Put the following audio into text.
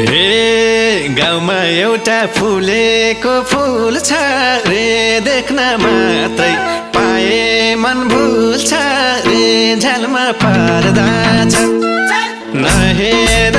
हे गाउँमा एउटा फुलेको फुल छ रे, देख्न मात्रै पाए मन भुल्छ रे, झ्यालमा पर्दा छ नहेर